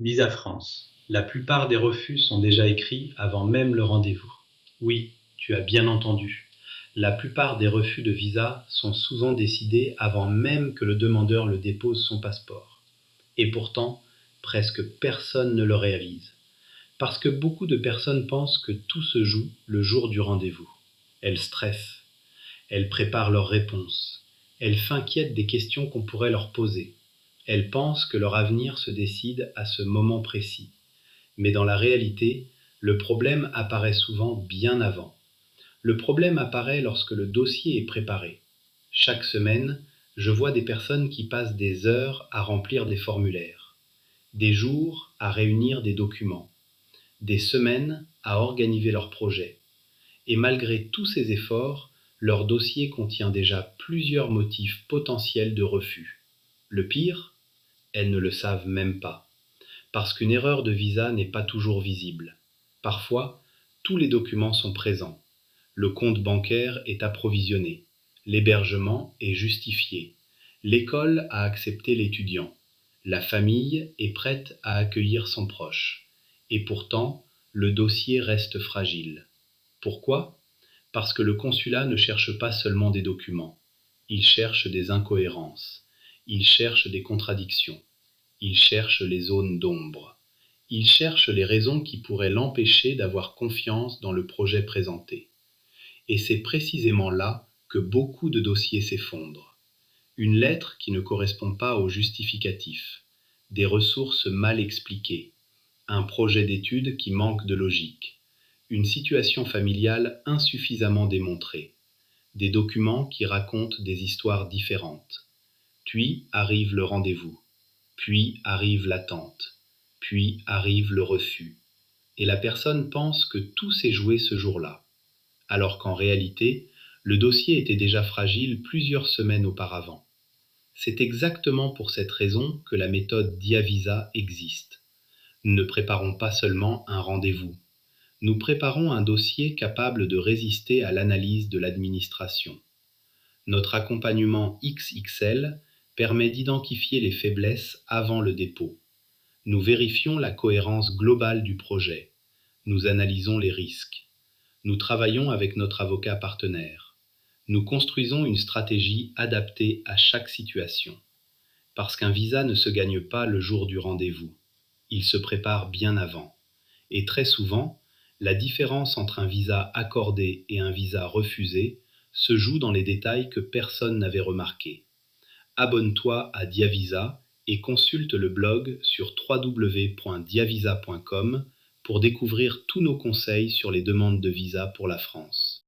Visa France. La plupart des refus sont déjà écrits avant même le rendez-vous. Oui, tu as bien entendu. La plupart des refus de visa sont souvent décidés avant même que le demandeur le dépose son passeport. Et pourtant, presque personne ne le réalise. Parce que beaucoup de personnes pensent que tout se joue le jour du rendez-vous. Elles stressent, elles préparent leurs réponses, elles s'inquiètent des questions qu'on pourrait leur poser. Elles pensent que leur avenir se décide à ce moment précis. Mais dans la réalité, le problème apparaît souvent bien avant. Le problème apparaît lorsque le dossier est préparé. Chaque semaine, je vois des personnes qui passent des heures à remplir des formulaires, des jours à réunir des documents, des semaines à organiser leurs projets. Et malgré tous ces efforts, leur dossier contient déjà plusieurs motifs potentiels de refus. Le pire, elles ne le savent même pas. Parce qu'une erreur de visa n'est pas toujours visible. Parfois, tous les documents sont présents. Le compte bancaire est approvisionné. L'hébergement est justifié. L'école a accepté l'étudiant. La famille est prête à accueillir son proche. Et pourtant, le dossier reste fragile. Pourquoi ? Parce que le consulat ne cherche pas seulement des documents. Il cherche des incohérences. Il cherche des contradictions. Il cherche les zones d'ombre. Il cherche les raisons qui pourraient l'empêcher d'avoir confiance dans le projet présenté. Et c'est précisément là que beaucoup de dossiers s'effondrent. Une lettre qui ne correspond pas au justificatif, des ressources mal expliquées, un projet d'étude qui manque de logique, une situation familiale insuffisamment démontrée, des documents qui racontent des histoires différentes. Puis arrive le rendez-vous. Puis arrive l'attente, puis arrive le refus, et la personne pense que tout s'est joué ce jour-là, alors qu'en réalité, le dossier était déjà fragile plusieurs semaines auparavant. C'est exactement pour cette raison que la méthode Diavisa existe. Nous ne préparons pas seulement un rendez-vous, nous préparons un dossier capable de résister à l'analyse de l'administration. Notre accompagnement XXL permet d'identifier les faiblesses avant le dépôt. Nous vérifions la cohérence globale du projet. Nous analysons les risques. Nous travaillons avec notre avocat partenaire. Nous construisons une stratégie adaptée à chaque situation. Parce qu'un visa ne se gagne pas le jour du rendez-vous. Il se prépare bien avant. Et très souvent, la différence entre un visa accordé et un visa refusé se joue dans les détails que personne n'avait remarqués. Abonne-toi à Diavisa et consulte le blog sur www.diavisa.com pour découvrir tous nos conseils sur les demandes de visa pour la France.